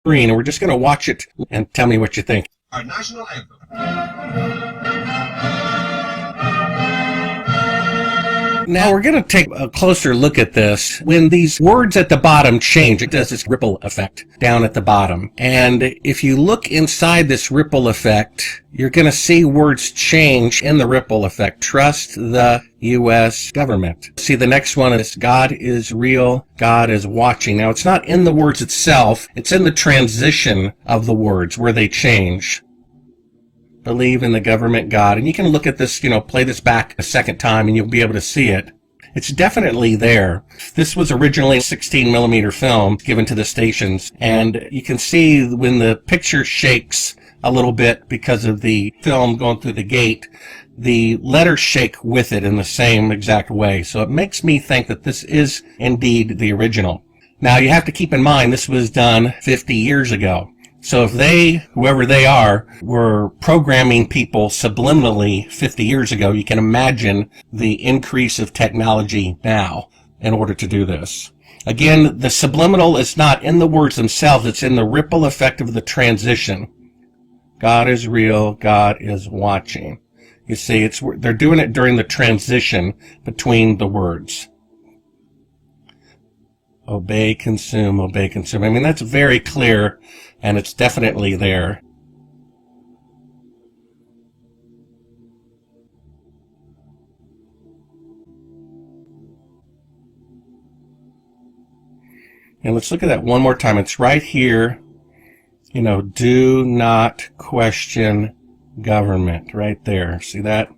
screen, and we're just going to watch it and tell me what you think. Our national anthem. Now we're going to take a closer look at this. When these words at the bottom change, it does this ripple effect down at the bottom. And if you look inside this ripple effect, you're going to see words change in the ripple effect. Trust the U.S. government. See, the next one is God is real, God is watching. Now, it's not in the words itself. It's in the transition of the words where they change. Believe in the government God. And you can look at this, play this back a second time and you'll be able to see it. It's definitely there. This was originally a 16 millimeter film given to the stations. And you can see when the picture shakes a little bit because of the film going through the gate, the letters shake with it in the same exact way. So it makes me think that this is indeed the original. Now you have to keep in mind this was done 50 years ago. So if they, whoever they are, were programming people subliminally 50 years ago, you can imagine the increase of technology now in order to do this. Again, the subliminal is not in the words themselves, it's in the ripple effect of the transition. God is real, God is watching. You see, they're doing it during the transition between the words. Obey, consume, obey, consume. I mean, that's very clear, and it's definitely there. And let's look at that one more time. It's right here. Do not question government. Right there. See that?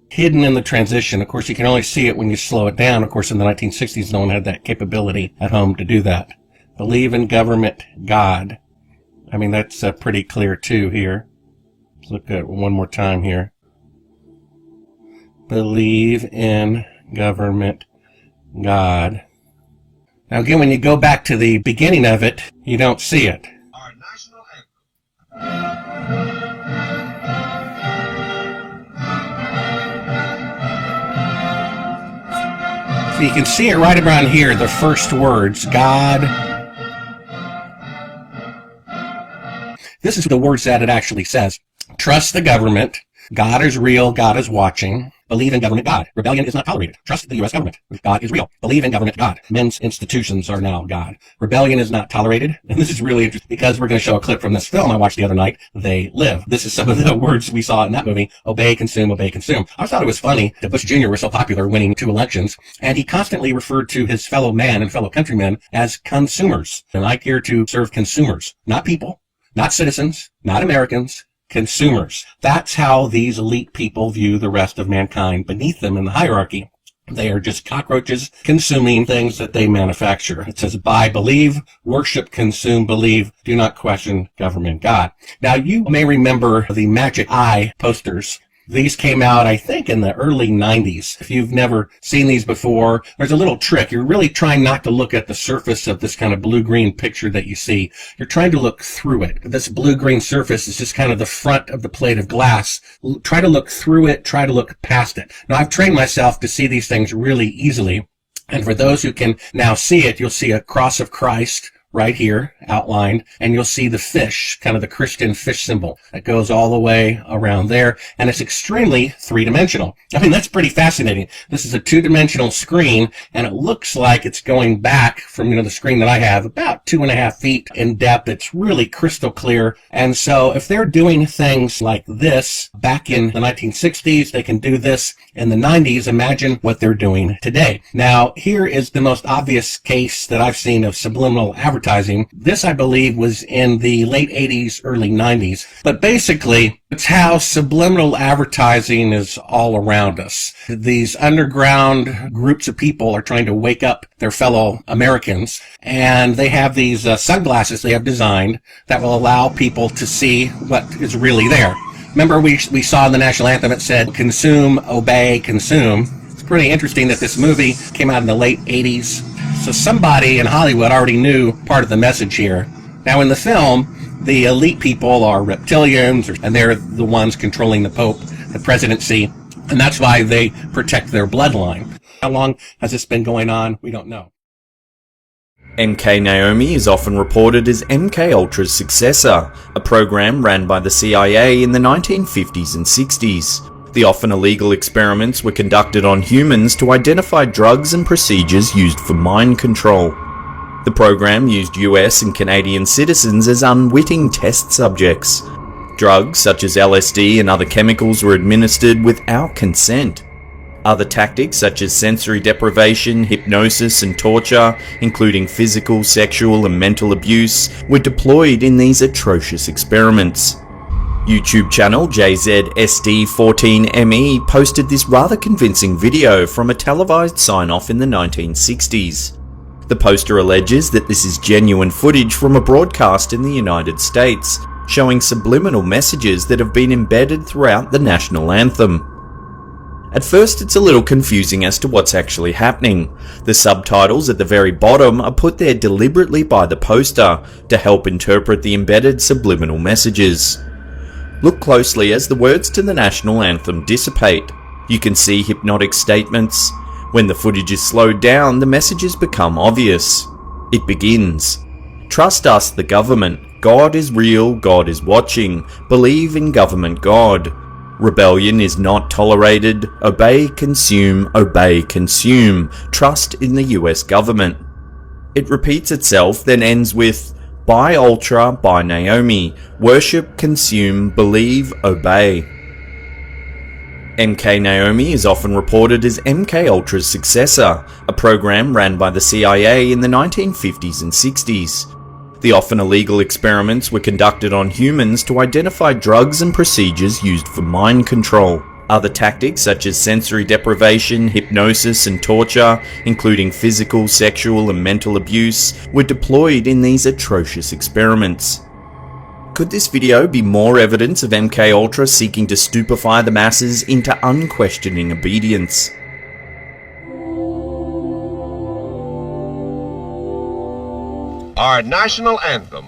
Hidden in the transition. Of course, you can only see it when you slow it down. Of course, in the 1960s, no one had that capability at home to do that. Believe in government God. I mean, that's pretty clear, too, here. Let's look at it one more time here. Believe in government God. Now, again, when you go back to the beginning of it, you don't see it. Our national anthem. So you can see it right around here, the first words, God. This is the words that it actually says. Trust the government. God is real. God is watching. Believe in government God. Rebellion is not tolerated. Trust the U.S. government. God is real. Believe in government God. Men's institutions are now God. Rebellion is not tolerated. And this is really interesting because we're going to show a clip from this film I watched the other night. They live. This is some of the words we saw in that movie. Obey, consume, obey, consume. I thought it was funny that Bush Jr. was so popular winning 2 elections, and he constantly referred to his fellow man and fellow countrymen as consumers. And I care to serve consumers, not people, not citizens, not Americans, consumers. That's how these elite people view the rest of mankind beneath them in the hierarchy. They are just cockroaches consuming things that they manufacture. It says, buy, believe, worship, consume, believe, do not question government God. Now, you may remember the Magic Eye posters. These came out, I think, in the early 90s. If you've never seen these before, there's a little trick. You're really trying not to look at the surface of this kind of blue-green picture that you see. You're trying to look through it. This blue-green surface is just kind of the front of the plate of glass. Try to look through it. Try to look past it. Now, I've trained myself to see these things really easily. And for those who can now see it, you'll see a cross of Christ right here outlined, and you'll see the fish, kind of the Christian fish symbol that goes all the way around there, and it's extremely three-dimensional. I mean, that's pretty fascinating. This is a two-dimensional screen, and it looks like it's going back from, the screen that I have about 2.5 feet in depth. It's really crystal clear, and so if they're doing things like this back in the 1960s, they can do this in the 90s. Imagine what they're doing today. Now, here is the most obvious case that I've seen of subliminal advertising. This, I believe, was in the late 80s, early 90s. But basically, it's how subliminal advertising is all around us. These underground groups of people are trying to wake up their fellow Americans, and they have these sunglasses they have designed that will allow people to see what is really there. Remember, we saw in the national anthem, it said, consume, obey, consume. It's pretty interesting that this movie came out in the late 80s. So somebody in Hollywood already knew part of the message here. Now in the film, the elite people are reptilians, and they're the ones controlling the Pope, the presidency, and that's why they protect their bloodline. How long has this been going on? We don't know. MK Naomi is often reported as MK Ultra's successor, a program ran by the CIA in the 1950s and 60s. The often illegal experiments were conducted on humans to identify drugs and procedures used for mind control. The program used US and Canadian citizens as unwitting test subjects. Drugs such as LSD and other chemicals were administered without consent. Other tactics such as sensory deprivation, hypnosis and torture, including physical, sexual and mental abuse, were deployed in these atrocious experiments. YouTube channel JZSD14ME posted this rather convincing video from a televised sign-off in the 1960s. The poster alleges that this is genuine footage from a broadcast in the United States, showing subliminal messages that have been embedded throughout the national anthem. At first it's a little confusing as to what's actually happening. The subtitles at the very bottom are put there deliberately by the poster to help interpret the embedded subliminal messages. Look closely as the words to the national anthem dissipate. You can see hypnotic statements. When the footage is slowed down, the messages become obvious. It begins. Trust us, the government. God is real, God is watching. Believe in government God. Rebellion is not tolerated. Obey, consume, obey, consume. Trust in the US government. It repeats itself, then ends with, by Ultra, by Naomi. Worship, consume, believe, obey. MK Naomi is often reported as MK Ultra's successor, a program ran by the CIA in the 1950s and 60s. The often illegal experiments were conducted on humans to identify drugs and procedures used for mind control. Other tactics such as sensory deprivation, hypnosis and torture, including physical, sexual and mental abuse, were deployed in these atrocious experiments. Could this video be more evidence of MK Ultra seeking to stupefy the masses into unquestioning obedience? Our national anthem.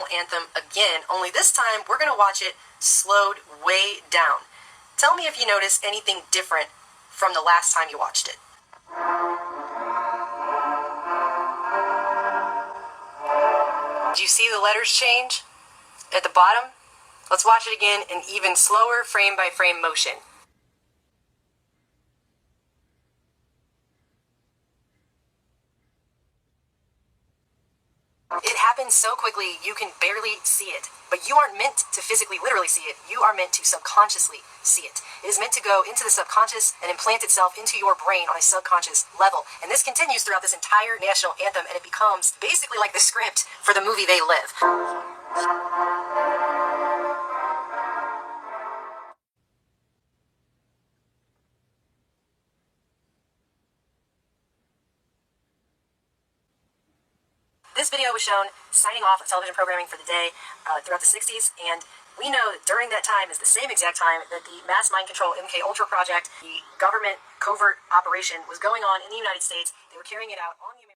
anthem again, only this time we're going to watch it slowed way down. Tell me if you notice anything different from the last time you watched it. Do you see the letters change at the bottom? Let's watch it again in even slower frame-by-frame motion. It happens so quickly you can barely see it. But you aren't meant to physically, literally see it. You are meant to subconsciously see it. It is meant to go into the subconscious and implant itself into your brain on a subconscious level. And this continues throughout this entire national anthem, and it becomes basically like the script for the movie They Live. This video was shown signing off television programming for the day throughout the 60s, and we know that during that time is the same exact time that the mass mind control MK Ultra project, the government covert operation, was going on in the United States. They were carrying it out on the